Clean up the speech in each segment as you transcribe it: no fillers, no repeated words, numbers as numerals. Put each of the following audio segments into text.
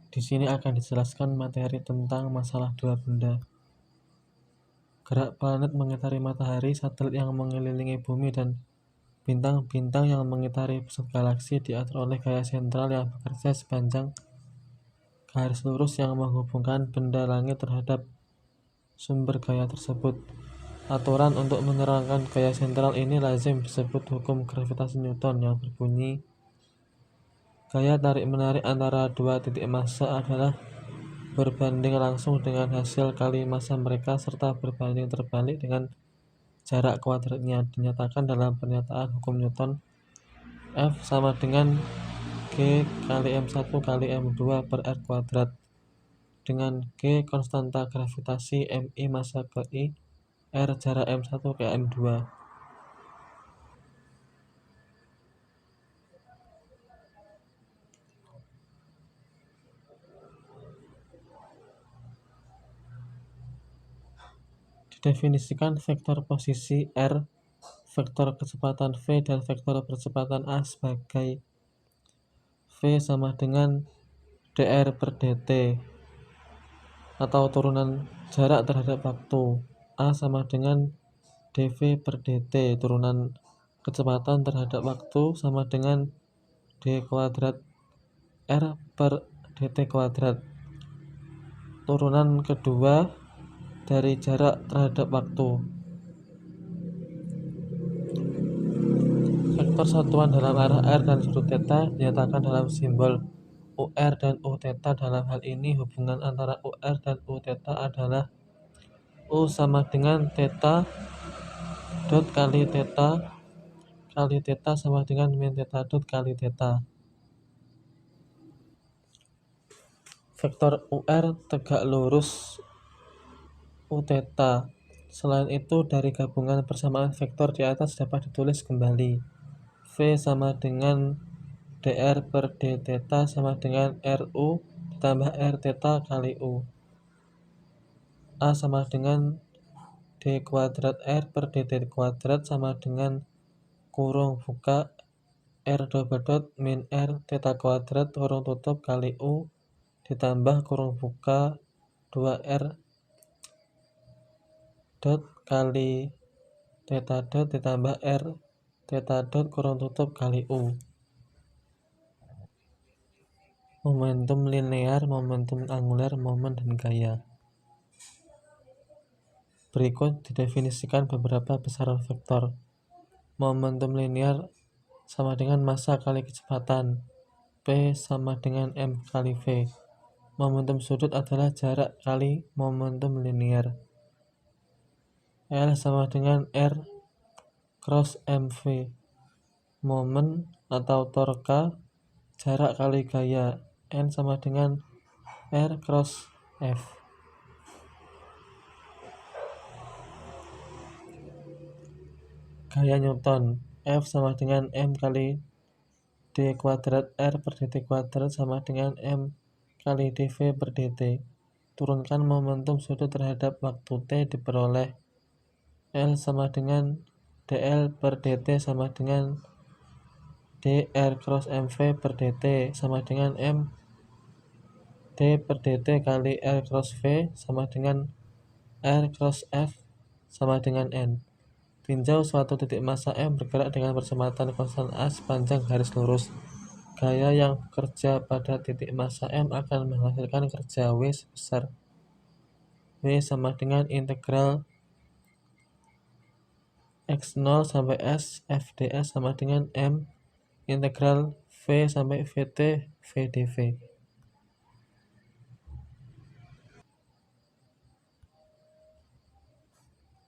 Di sini akan dijelaskan materi tentang masalah dua benda. Gerak planet mengitari matahari, satelit yang mengelilingi bumi, dan bintang-bintang yang mengitari pusat galaksi diatur oleh gaya sentral yang bekerja sepanjang garis lurus yang menghubungkan benda langit terhadap sumber gaya tersebut. Aturan untuk menerangkan gaya sentral ini lazim disebut hukum gravitasi Newton yang berbunyi gaya tarik-menarik antara dua titik massa adalah berbanding langsung dengan hasil kali massa mereka serta berbanding terbalik dengan jarak kuadratnya. Dinyatakan dalam pernyataan hukum Newton, F sama dengan G kali M1 kali M2 per R kuadrat, dengan G konstanta gravitasi, MI massa ke I, R jarak M1 ke M2. Didefinisikan vektor posisi R, vektor kecepatan V, dan vektor percepatan A sebagai V sama dengan dr per dt atau turunan jarak terhadap waktu, A sama dengan dv per dt turunan kecepatan terhadap waktu sama dengan d kuadrat r per dt kuadrat turunan kedua dari jarak terhadap waktu. Vektor satuan dalam arah r dan sudut theta dinyatakan dalam simbol UR dan U theta. Dalam hal ini hubungan antara UR dan U theta adalah U sama dengan theta dot kali theta sama dengan min theta dot kali theta. Vektor UR tegak lurus U theta. Selain itu, dari gabungan persamaan vektor di atas dapat ditulis kembali. V sama dengan dr per d theta sama dengan RU ditambah R theta kali U. A sama dengan d kuadrat R per dt kuadrat sama dengan kurung buka R double dot min R theta kuadrat kurung tutup kali U ditambah kurung buka 2R dot kali theta dot ditambah R theta dot kurung tutup kali U. Momentum linear, momentum angular, momen, dan gaya. Berikut didefinisikan beberapa besaran vektor. Momentum linear sama dengan massa kali kecepatan, P sama dengan M kali V. Momentum sudut adalah jarak kali momentum linear. L sama dengan R cross MV. Momen atau torka, jarak kali gaya, N sama dengan R cross F. Gaya Newton, F sama dengan M kali d kuadrat R per dt kuadrat sama dengan M kali dv per dt. Turunkan momentum sudut terhadap waktu T diperoleh L sama dengan dl per dt sama dengan dr cross mv per dt sama dengan M d per dt kali R cross V sama dengan R cross F sama dengan N. Tinjau suatu titik massa M bergerak dengan percepatan konstan A sepanjang garis lurus. Gaya yang bekerja pada titik massa M akan menghasilkan kerja W sebesar W sama dengan integral x0 sampai S fds sama dengan M integral V sampai Vt V dv.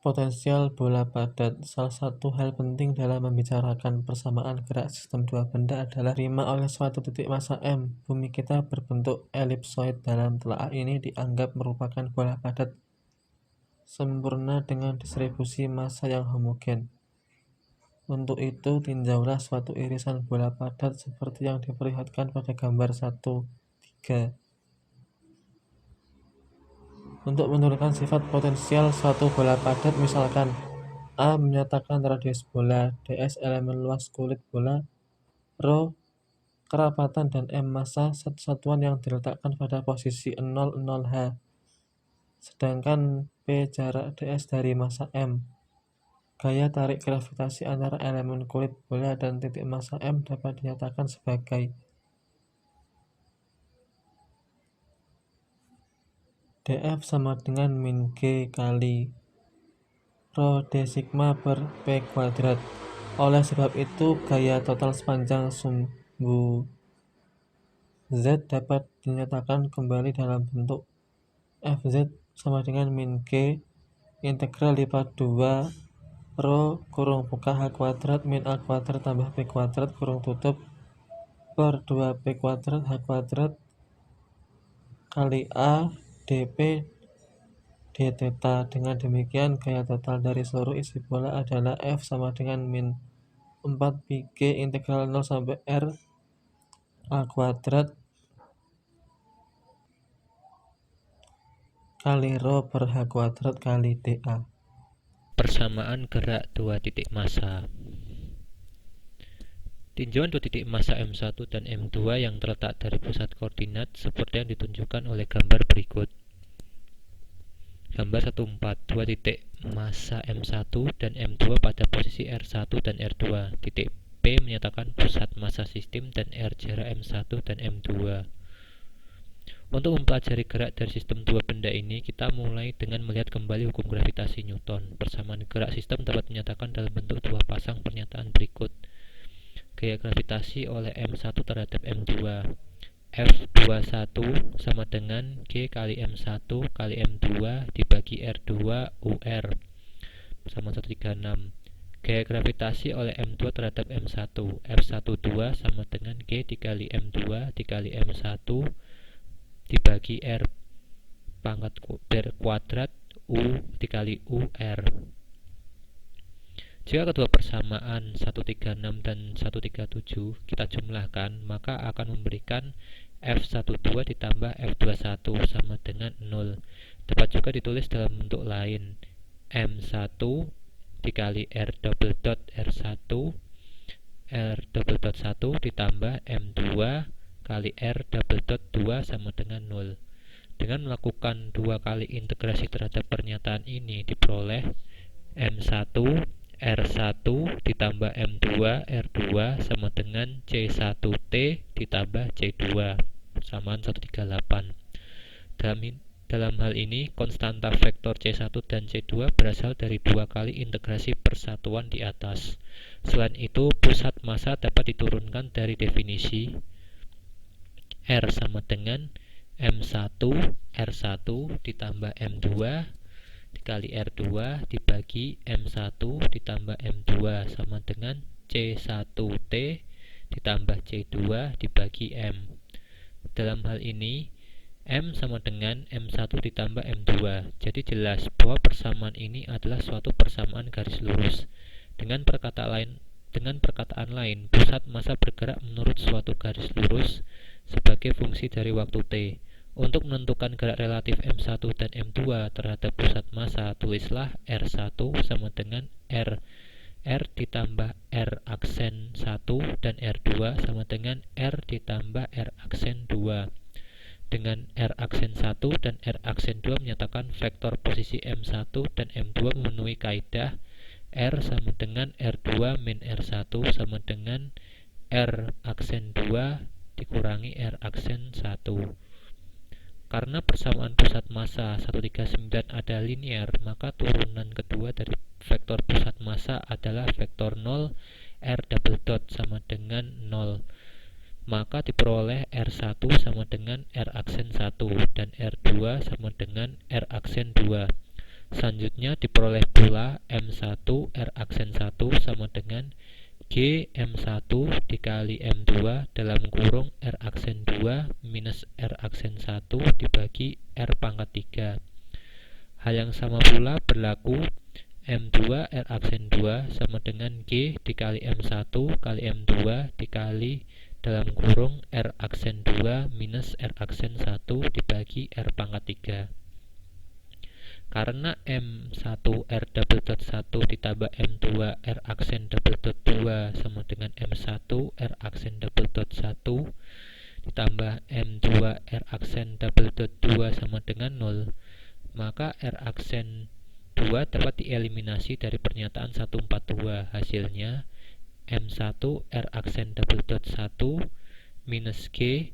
Potensial bola padat. Salah satu hal penting dalam membicarakan persamaan gerak sistem dua benda adalah diterima oleh suatu titik massa M. Bumi kita berbentuk elipsoid. Dalam telaah ini dianggap merupakan bola padat sempurna dengan distribusi massa yang homogen. Untuk itu, tinjaulah suatu irisan bola padat seperti yang diperlihatkan pada gambar 1.3. Untuk menentukan sifat potensial suatu bola padat, misalkan A menyatakan radius bola, ds elemen luas kulit bola, ρ kerapatan, dan M massa satuan yang diletakkan pada posisi 0, 0H. Sedangkan P jarak ds dari massa M. Gaya tarik gravitasi antara elemen kulit bola dan titik massa M dapat dinyatakan sebagai dF sama dengan min G kali rho d sigma per P kuadrat. Oleh sebab itu, gaya total sepanjang sumbu Z dapat dinyatakan kembali dalam bentuk Fz sama dengan min G integral lipat 2 rho kurung buka H kuadrat min A kuadrat tambah P kuadrat kurung tutup per 2P kuadrat H kuadrat kali A dP d theta. Dengan demikian, gaya total dari seluruh isi bola adalah F sama dengan min 4 pi G integral 0 sampai R A kuadrat kali rho per H kuadrat kali dA. Persamaan gerak dua titik massa. Tinjauan dua titik massa M1 dan M2 yang terletak dari pusat koordinat seperti yang ditunjukkan oleh gambar berikut. Gambar 1.4. Dua titik massa M1 dan M2 pada posisi R1 dan R2. Titik P menyatakan pusat massa sistem dan R jarak M1 dan M2. Untuk mempelajari gerak dari sistem dua benda ini, kita mulai dengan melihat kembali hukum gravitasi Newton. Persamaan gerak sistem dapat dinyatakan dalam bentuk dua pasang pernyataan berikut. Gaya gravitasi oleh M1 terhadap M2. F21 sama dengan G kali M1 kali M2 dibagi R2 UR sama 136. Gaya gravitasi oleh M2 terhadap M1. F12 sama dengan G dikali M2 dikali M1 dibagi R pangkat kuadrat U dikali UR. Jika kedua persamaan 136 dan 137 kita jumlahkan, maka akan memberikan F12 ditambah F21 sama dengan 0. Dapat juga ditulis dalam bentuk lain, M1 dikali R double dot R1 R double dot 1 ditambah M2 kali R double dot 2 sama dengan 0. Dengan melakukan dua kali integrasi terhadap pernyataan ini diperoleh M1 R1 ditambah M2 R2 sama dengan C1T ditambah C2 samaan 138. Dalam hal ini, konstanta vektor C1 dan C2 berasal dari dua kali integrasi persatuan di atas. Selain itu, pusat massa dapat diturunkan dari definisi R sama dengan M1 R1 ditambah M2 dikali R2 dibagi M1 ditambah M2 sama dengan C1T ditambah C2 dibagi M. Dalam hal ini, M sama dengan M1 ditambah M2. Jadi jelas bahwa persamaan ini adalah suatu persamaan garis lurus. Dengan perkataan lain, pusat massa bergerak menurut suatu garis lurus sebagai fungsi dari waktu T. Untuk menentukan gerak relatif M1 dan M2 terhadap pusat massa, tulislah R1 sama dengan R ditambah R aksen 1 dan R2 sama dengan R ditambah R aksen 2. Dengan R aksen 1 dan R aksen 2 menyatakan vektor posisi M1 dan M2 memenuhi kaidah R sama dengan R2 min R1 sama dengan R aksen 2 dikurangi R aksen 1. Karena persamaan pusat massa 139 ada linear, maka turunan kedua dari vektor pusat massa adalah vektor 0 R double dot sama dengan 0. Maka diperoleh R1 sama dengan R aksen 1 dan R2 sama dengan R aksen 2. Selanjutnya diperoleh pula M1 R aksen 1 sama dengan G M1 dikali M2 dalam kurung R aksen 2 minus R aksen 1 dibagi R pangkat 3. Hal yang sama pula berlaku M2 R aksen 2 sama dengan G dikali M1 kali M2 dikali dalam kurung R aksen 2 minus R aksen 1 dibagi R pangkat 3. Karena M1R double dot 1 ditambah M2R aksen double dot 2 sama dengan M1R aksen double dot 1 ditambah M2R aksen double dot 2 sama dengan 0, maka R aksen 2 dapat dieliminasi dari pernyataan 142. Hasilnya M1R aksen double dot 1 minus G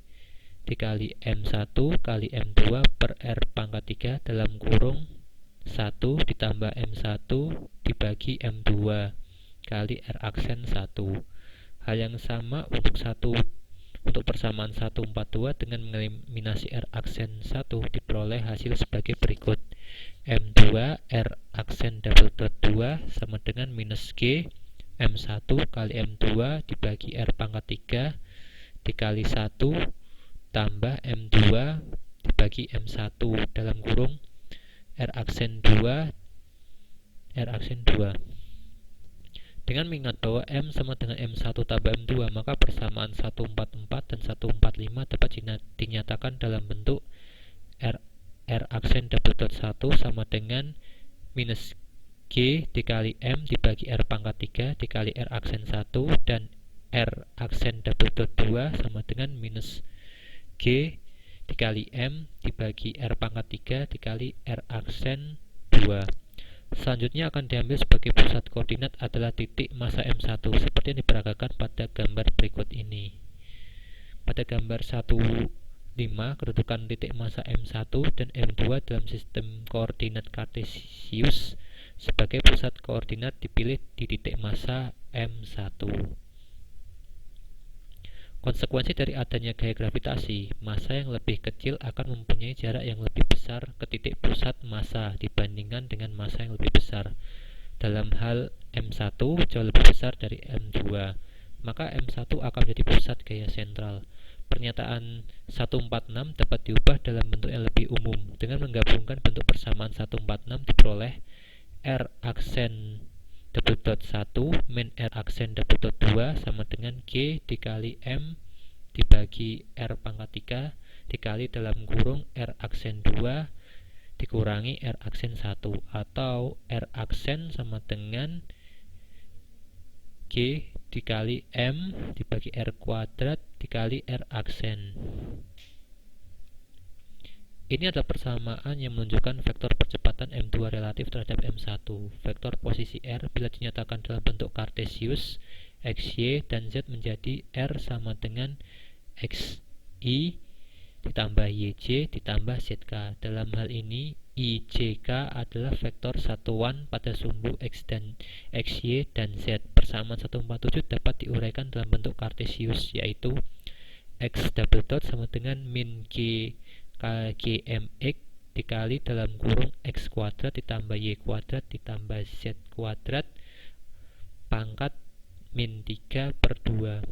dikali M1 kali M2 per R pangkat 3 dalam kurung 1 ditambah M1 dibagi M2 kali R aksen 1. Hal yang sama untuk persamaan 142 dengan mengeliminasi R aksen 1 diperoleh hasil sebagai berikut. M2 R aksen double dot 2 sama dengan minus G M1 kali M2 dibagi R pangkat 3 dikali 1 tambah M2 dibagi M1 dalam kurung R aksen 2 Dengan mengingat bahwa M sama dengan M1 tambah M2, maka persamaan 144 dan 145 dapat dinyatakan dalam bentuk R aksen double dot 1 sama dengan minus G dikali M dibagi R pangkat 3 dikali R aksen 1, dan R aksen double dot 2 sama dengan minus G dikali M dibagi R pangkat 3 dikali R aksen 2. Selanjutnya akan diambil sebagai pusat koordinat adalah titik massa M1 seperti yang diperagakan pada gambar berikut ini. Pada gambar 1.5, kedudukan titik massa M1 dan M2 dalam sistem koordinat kartesius sebagai pusat koordinat dipilih di titik massa M1. Konsekuensi dari adanya gaya gravitasi, massa yang lebih kecil akan mempunyai jarak yang lebih besar ke titik pusat massa dibandingkan dengan massa yang lebih besar. Dalam hal M1 jauh lebih besar dari M2, maka M1 akan menjadi pusat gaya sentral. Pernyataan 146 dapat diubah dalam bentuk yang lebih umum. Dengan menggabungkan bentuk persamaan 146 diperoleh R aksen double dot 1 min R aksen double dot 2 sama dengan G dikali M dibagi R pangkat 3 dikali dalam kurung R aksen 2 dikurangi R aksen 1, atau R aksen sama dengan G dikali M dibagi R kuadrat dikali R aksen. Ini adalah persamaan yang menunjukkan vektor percepatan M2 relatif terhadap M1. Vektor posisi R bila dinyatakan dalam bentuk kartesius, XY dan Z menjadi R sama dengan XY ditambah YJ ditambah ZK. Dalam hal ini, IJK adalah vektor satuan pada sumbu X dan XY dan Z. Persamaan 147 dapat diuraikan dalam bentuk kartesius, yaitu X double dot sama dengan min G KGMX dikali dalam kurung X kuadrat ditambah Y kuadrat ditambah Z kuadrat pangkat min 3 per 2.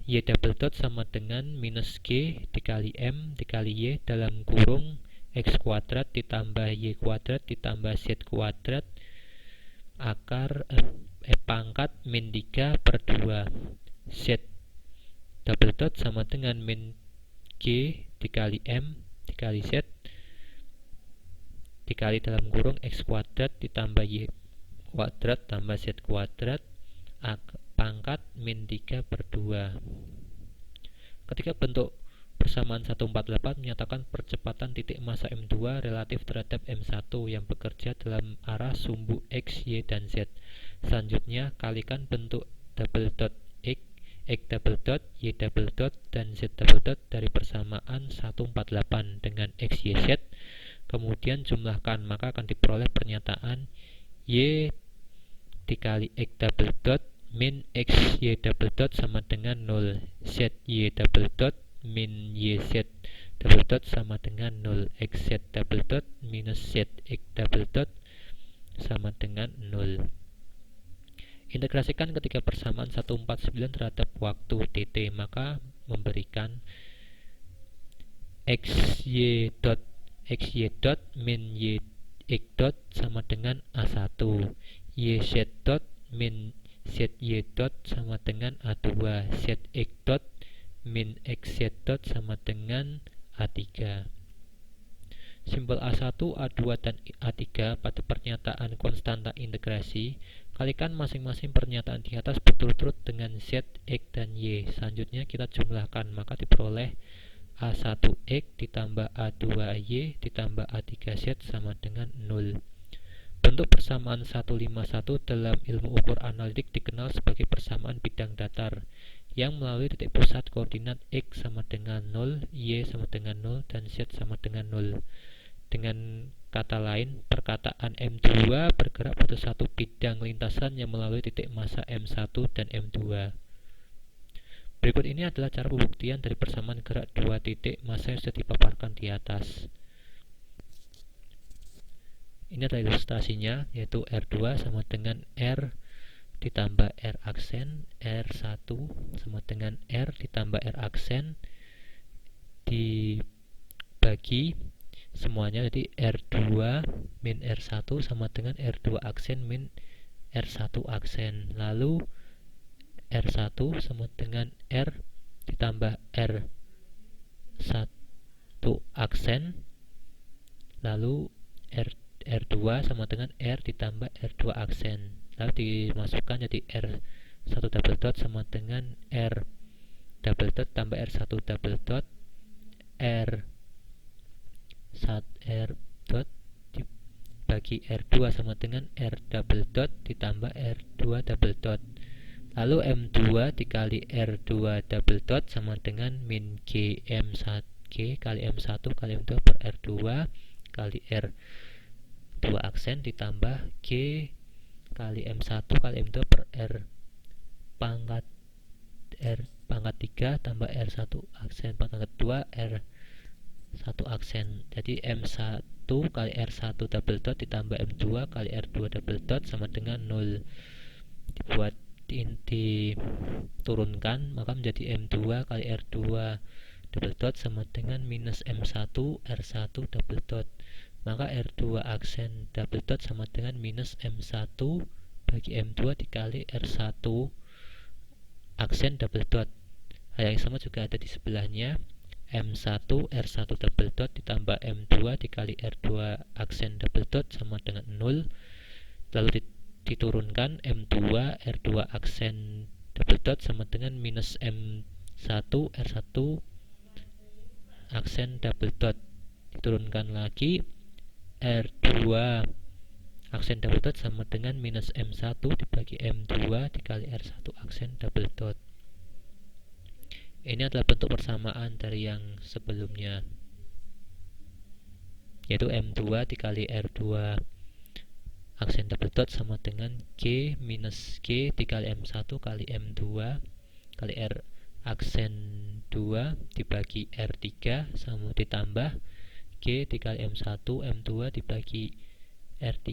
Y double dot sama dengan minus G dikali M dikali Y dalam kurung X kuadrat ditambah Y kuadrat ditambah Z kuadrat pangkat min 3 per 2. Z double dot sama dengan min G dikali M dikali Z dikali dalam kurung X kuadrat ditambah Y kuadrat tambah Z kuadrat pangkat min 3 per 2. Ketika bentuk persamaan 148 menyatakan percepatan titik massa M2 relatif terhadap M1 yang bekerja dalam arah sumbu X, Y, dan Z. Selanjutnya kalikan bentuk double dot X double dot, Y double dot, dan Z double dot dari persamaan 148 dengan X, Y, Z. Kemudian jumlahkan, maka akan diperoleh pernyataan Y dikali X double dot min X, Y double dot sama dengan 0. Z, Y double dot min Y, Z double dot sama dengan 0. X, Z double dot minus Z, X double dot sama dengan 0. Integrasikan ketiga persamaan 149 terhadap waktu dt, maka memberikan xy dot min y x dot sama dengan a1, yz dot min zy dot sama dengan a2, zx dot min xz dot sama dengan a3. Simbol A1, A2, dan A3 pada pernyataan konstanta integrasi, kalikan masing-masing pernyataan di atas berturut-turut dengan Z, X, dan Y. Selanjutnya kita jumlahkan, maka diperoleh A1X ditambah A2Y ditambah A3Z sama dengan 0. Bentuk persamaan 151 dalam ilmu ukur analitik dikenal sebagai persamaan bidang datar, yang melalui titik pusat koordinat X sama dengan 0, Y sama dengan 0, dan Z sama dengan 0. Dengan kata lain, perkataan M2 bergerak pada satu bidang lintasan yang melalui titik massa M1 dan M2. Berikut ini adalah cara pembuktian dari persamaan gerak dua titik massa yang sudah dipaparkan di atas. Ini adalah ilustrasinya, yaitu R2 sama dengan R ditambah R aksen, R1 sama dengan R ditambah R aksen dibagi semuanya, jadi R2 min R1 sama dengan R2 aksen min R1 aksen. Lalu R1 sama dengan R ditambah R1 aksen. Lalu R2 sama dengan R ditambah R2 aksen. Lalu dimasukkan jadi R1 double dot sama dengan R double dot tambah R1 double dot R dot dibagi R2 sama dengan R double dot ditambah R2 double dot. Lalu M2 dikali R2 double dot sama dengan min G M1 G kali M1 kali M2 per R2 kali R2 aksen ditambah G kali M1 kali M2 per R pangkat 3 tambah R1 aksen pangkat 2 R1 aksen. Jadi M1 kali R1 double dot ditambah M2 kali R2 double dot sama dengan 0. Dibuat diturunkan, maka menjadi M2 kali R2 double dot sama dengan minus M1 R1 double dot. Maka R2 aksen double dot sama dengan minus M1 bagi M2 dikali R1 aksen double dot. Hal yang sama juga ada di sebelahnya, M1 R1 double dot ditambah M2 dikali R2 aksen double dot sama dengan 0. Lalu diturunkan M2 R2 aksen double dot sama dengan minus M1 R1 aksen double dot. Diturunkan lagi R2 aksen double dot sama dengan minus M1 dibagi M2 dikali R1 aksen double dot. Ini adalah bentuk persamaan dari yang sebelumnya, yaitu M2 dikali R2 aksen double dot sama dengan G minus G dikali M1 kali M2 kali R aksen 2 dibagi R3 sama ditambah G dikali M1 M2 dibagi R3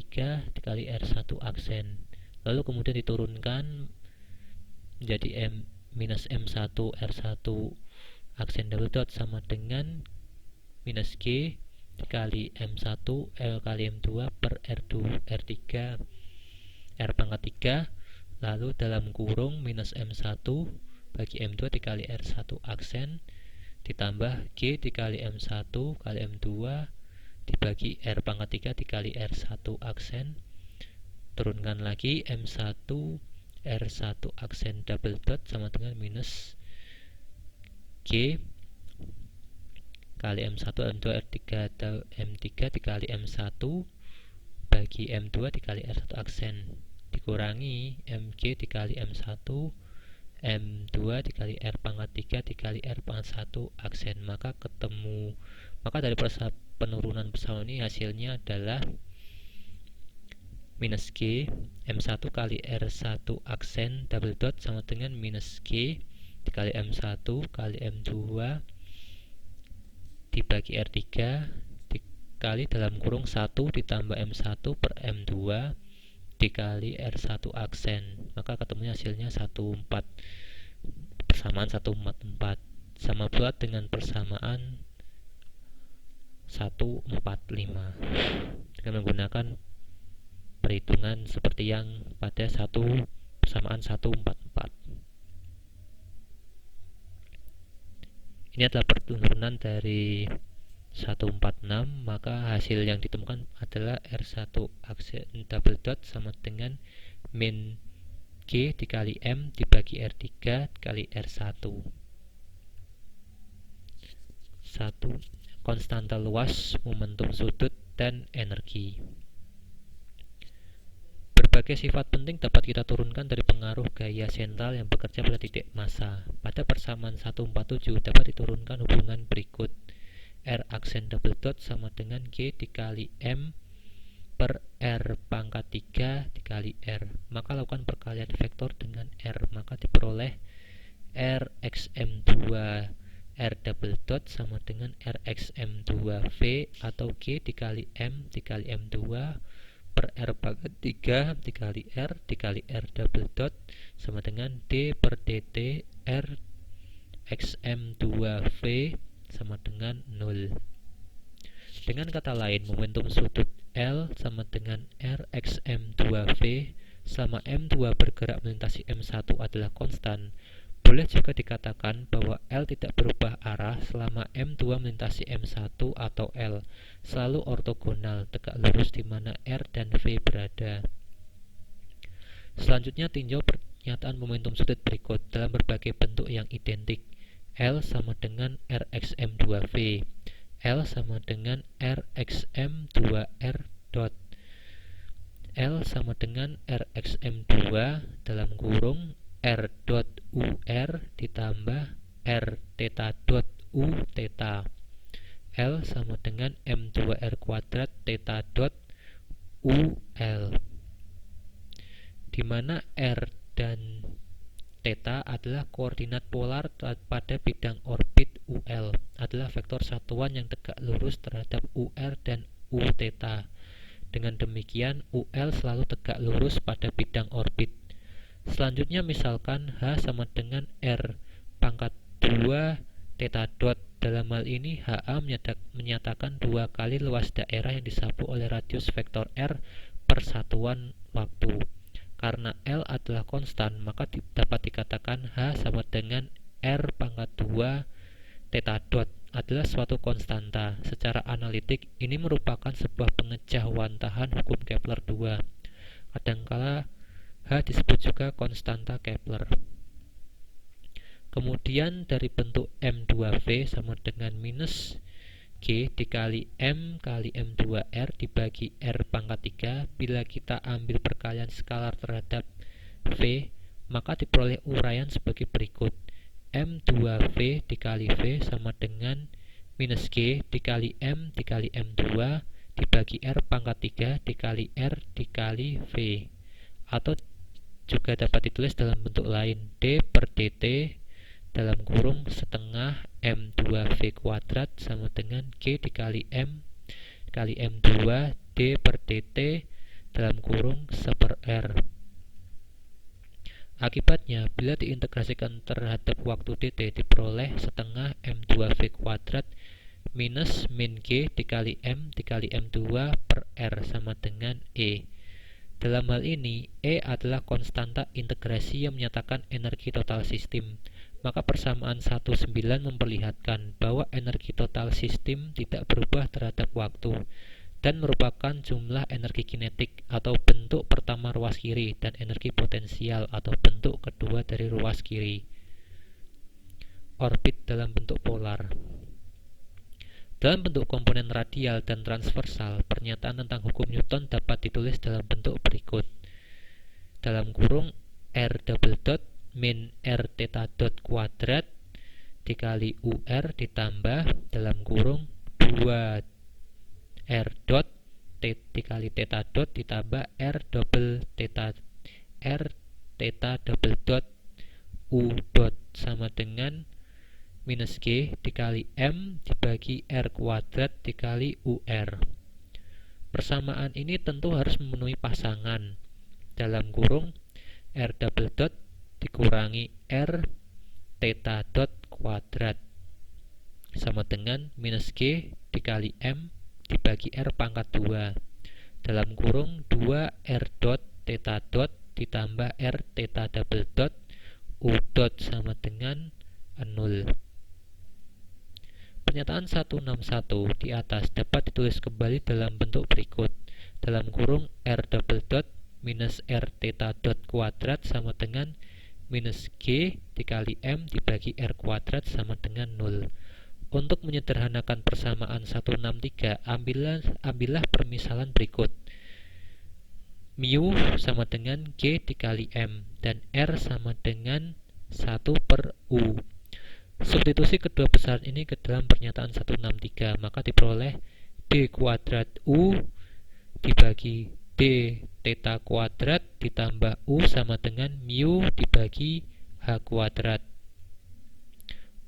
dikali R1 aksen. Lalu kemudian diturunkan menjadi M minus M1 R1 aksen double dot sama dengan minus G dikali M1 L kali M2 per R2 R3 R pangkat 3, lalu dalam kurung minus M1 bagi M2 dikali R1 aksen ditambah G dikali M1 kali M2 dibagi R pangkat 3 dikali R1 aksen. Turunkan lagi M1 R1 aksen double dot sama dengan minus G kali M1 M2 R3 M3 dikali M1 bagi M2 dikali R1 aksen dikurangi MG dikali M1 M2 dikali R pangkat 3 dikali R pangkat 1 aksen. Maka dari penurunan persamaan ini hasilnya adalah minus G M1 kali R1 aksen double dot sama dengan minus G dikali M1 kali M2 dibagi R3 dikali dalam kurung 1 ditambah M1 per M2 dikali R1 aksen. Maka ketemunya hasilnya 14. Persamaan 144 sama pula dengan persamaan 145 dengan menggunakan perhitungan seperti yang pada persamaan 144. Ini adalah penurunan dari 146, maka hasil yang ditemukan adalah R1 aksen double dot sama dengan min G dikali M dibagi R3 kali R1. 1. Konstanta luas, momentum sudut, dan energi. Berbagai sifat penting dapat kita turunkan dari pengaruh gaya sentral yang bekerja pada titik massa. Pada persamaan 147 dapat diturunkan hubungan berikut. R aksen double dot sama dengan G dikali M per R pangkat 3 dikali R. Maka lakukan perkalian vektor dengan R, maka diperoleh R XM2 R double dot sama dengan R XM2V atau G dikali M dikali M2 per R pangkat 3 dikali R double dot sama dengan D per DT R XM2V sama dengan 0. Dengan kata lain, momentum sudut L sama dengan R XM2V selama M2 bergerak melintasi M1 adalah konstan. Boleh juga dikatakan bahwa L tidak berubah arah selama M2 melintasi M1 atau L selalu ortogonal, tegak lurus di mana R dan V berada. Selanjutnya tinjau pernyataan momentum sudut berikut dalam berbagai bentuk yang identik. L sama dengan RXM2V, L sama dengan RXM2R dot, L sama dengan RXM2 dalam kurung R dot UR ditambah R theta dot U theta. L sama dengan M2R kuadrat theta dot UL, di mana R dan theta adalah koordinat polar pada bidang orbit UL, adalah vektor satuan yang tegak lurus terhadap UR dan U theta. Dengan demikian, UL selalu tegak lurus pada bidang orbit. Selanjutnya misalkan H sama dengan R pangkat 2 theta dot. Dalam hal ini HA menyatakan 2 kali luas daerah yang disapu oleh radius vektor R per satuan waktu. Karena L adalah konstan, maka dapat dikatakan H sama dengan R pangkat 2 theta dot adalah suatu konstanta. Secara analitik, ini merupakan sebuah pengejauhantahan hukum Kepler 2. Kadangkala H disebut juga konstanta Kepler. Kemudian dari bentuk M2V sama dengan minus G dikali M kali M2R dibagi R pangkat 3. Bila kita ambil perkalian skalar terhadap V, maka diperoleh uraian sebagai berikut. M2V dikali V sama dengan minus G dikali M dikali M2 dibagi R pangkat 3 dikali R dikali V. Atau juga dapat ditulis dalam bentuk lain, D per DT dalam kurung setengah M2V kuadrat sama dengan G dikali M kali M2 D per DT dalam kurung 1 per R. Akibatnya, bila diintegrasikan terhadap waktu DT diperoleh setengah M2V kuadrat minus min G dikali M dikali M2 per R sama dengan E. Dalam hal ini, E adalah konstanta integrasi yang menyatakan energi total sistem. Maka persamaan 19 memperlihatkan bahwa energi total sistem tidak berubah terhadap waktu dan merupakan jumlah energi kinetik atau bentuk pertama ruas kiri dan energi potensial atau bentuk kedua dari ruas kiri. Orbit dalam bentuk polar. Dalam bentuk komponen radial dan transversal, pernyataan tentang hukum Newton dapat ditulis dalam bentuk berikut. Dalam kurung R double dot min R theta dot kuadrat dikali UR ditambah dalam kurung 2 R dot dikali theta dot ditambah R double theta double dot U dot sama dengan minus G dikali M dibagi R kuadrat dikali UR. Persamaan ini tentu harus memenuhi pasangan. Dalam kurung R double dot dikurangi R theta dot kuadrat sama dengan minus G dikali M dibagi R pangkat 2. Dalam kurung 2 R dot theta dot ditambah R theta double dot U dot sama dengan 0. Pernyataan 161 di atas dapat ditulis kembali dalam bentuk berikut. Dalam kurung R double dot minus R theta dot kuadrat sama dengan minus G dikali M dibagi R kuadrat sama dengan 0. Untuk menyederhanakan persamaan 163, ambillah permisalan berikut. Mu sama dengan G dikali M dan R sama dengan 1 per U. Substitusi kedua besaran ini ke dalam pernyataan 163, maka diperoleh D kuadrat U dibagi D theta kuadrat ditambah U sama dengan mu dibagi H kuadrat.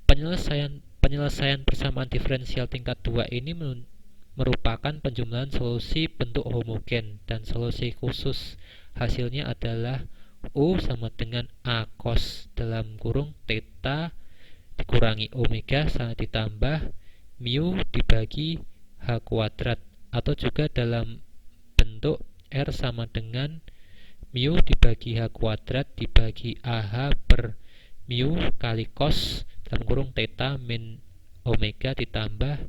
Penyelesaian persamaan diferensial tingkat 2 ini merupakan penjumlahan solusi bentuk homogen dan solusi khusus. Hasilnya adalah U sama dengan A cos dalam kurung theta dikurangi omega ditambah mu dibagi H kuadrat, atau juga dalam bentuk R sama dengan mu dibagi H kuadrat dibagi AH per mu kali cos dalam kurung theta min omega ditambah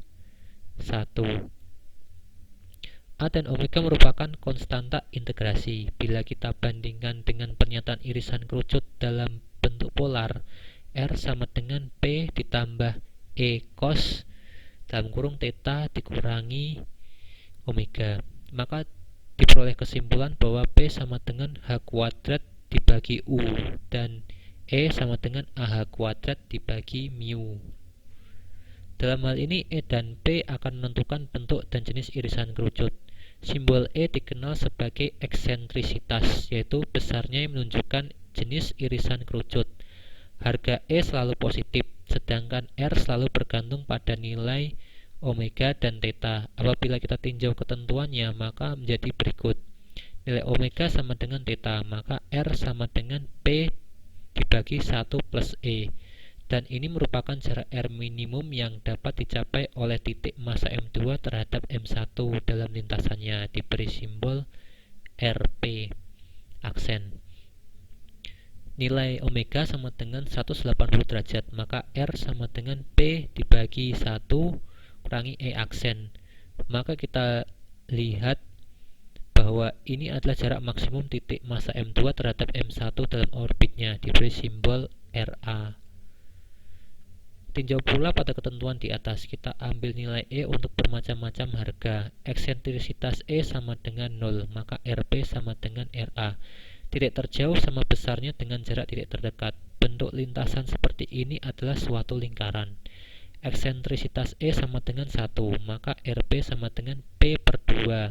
1. A dan omega merupakan konstanta integrasi. Bila kita bandingkan dengan pernyataan irisan kerucut dalam bentuk polar, R sama dengan P ditambah E cos dalam kurung theta dikurangi omega, maka diperoleh kesimpulan bahwa P sama dengan H kuadrat dibagi U dan E sama dengan AH kuadrat dibagi mu. Dalam hal ini E dan P akan menentukan bentuk dan jenis irisan kerucut. Simbol E dikenal sebagai eksentrisitas, yaitu besarnya yang menunjukkan jenis irisan kerucut. Harga E selalu positif, sedangkan R selalu bergantung pada nilai omega dan theta. Apabila kita tinjau ketentuannya, maka menjadi berikut. Nilai omega sama dengan theta, maka R sama dengan P dibagi 1 plus E. Dan ini merupakan jarak R minimum yang dapat dicapai oleh titik massa M2 terhadap M1 dalam lintasannya, diberi simbol RP aksen. Nilai omega sama dengan 180 derajat, maka R sama dengan P dibagi 1 kurangi E aksen. Maka kita lihat bahwa ini adalah jarak maksimum titik massa M2 terhadap M1 dalam orbitnya, diberi simbol RA. Tinjau pula pada ketentuan di atas, kita ambil nilai E untuk bermacam-macam harga. Eksentrisitas E sama dengan 0, maka RP sama dengan RA. Titik terjauh sama besarnya dengan jarak titik terdekat. Bentuk lintasan seperti ini adalah suatu lingkaran. Eksentrisitas E sama dengan 1, maka RP sama dengan P per 2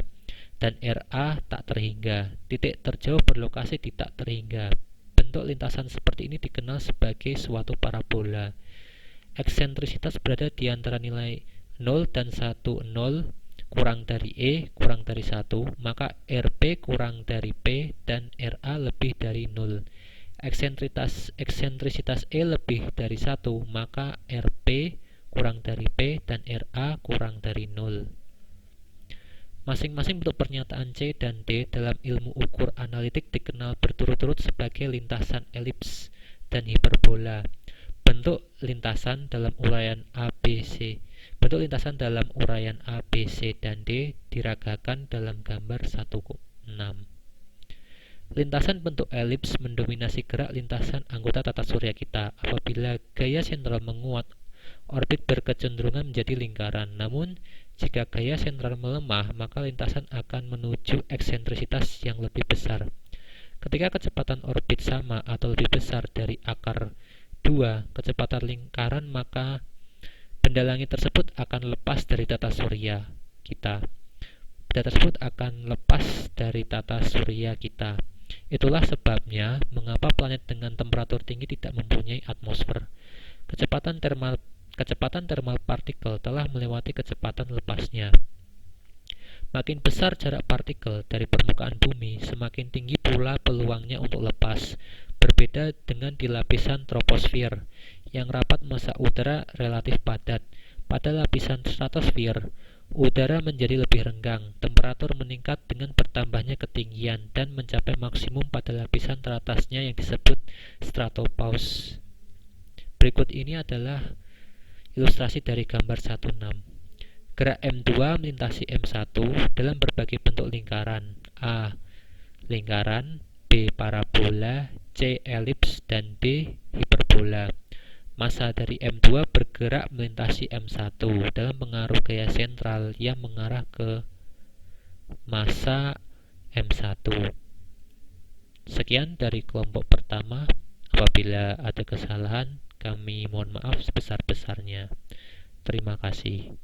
dan RA tak terhingga. Titik terjauh berlokasi di tak terhingga. Bentuk lintasan seperti ini dikenal sebagai suatu parabola. Eksentrisitas berada di antara nilai 0 dan 1, 0 kurang dari E kurang dari 1, maka RP kurang dari P dan RA lebih dari 0. Eksentrisitas E lebih dari 1, maka RP kurang dari P dan RA kurang dari 0. Masing-masing bentuk pernyataan C dan D dalam ilmu ukur analitik dikenal berturut-turut sebagai lintasan elips dan hiperbola. Bentuk lintasan dalam uraian A, B, C. Bentuk lintasan dalam uraian A, B, C, dan D diragakan dalam gambar 1.6. Lintasan bentuk elips mendominasi gerak lintasan anggota tata surya kita. Apabila gaya sentral menguat, orbit berkecenderungan menjadi lingkaran. Namun, jika gaya sentral melemah, maka lintasan akan menuju eksentrisitas yang lebih besar. Ketika kecepatan orbit sama atau lebih besar dari akar 2 kecepatan lingkaran, maka benda langit tersebut akan lepas dari tata surya kita. Benda tersebut akan lepas dari tata surya kita. Itulah sebabnya mengapa planet dengan temperatur tinggi tidak mempunyai atmosfer. Kecepatan thermal partikel telah melewati kecepatan lepasnya. Makin besar jarak partikel dari permukaan bumi, semakin tinggi pula peluangnya untuk lepas. Berbeda dengan di lapisan troposfer, yang rapat massa udara relatif padat. Pada lapisan stratosfer, udara menjadi lebih renggang, temperatur meningkat dengan bertambahnya ketinggian dan mencapai maksimum pada lapisan teratasnya yang disebut stratopause. Berikut ini adalah Ilustrasi dari gambar 16. Gerak M2 melintasi M1 dalam berbagai bentuk lingkaran: A. Lingkaran, B. Parabola, C. Elips, dan D. Hiperbola. Massa dari M2 bergerak melintasi M1 dalam pengaruh gaya sentral yang mengarah ke massa M1. Sekian dari kelompok pertama. Apabila ada kesalahan, kami mohon maaf sebesar-besarnya. Terima kasih.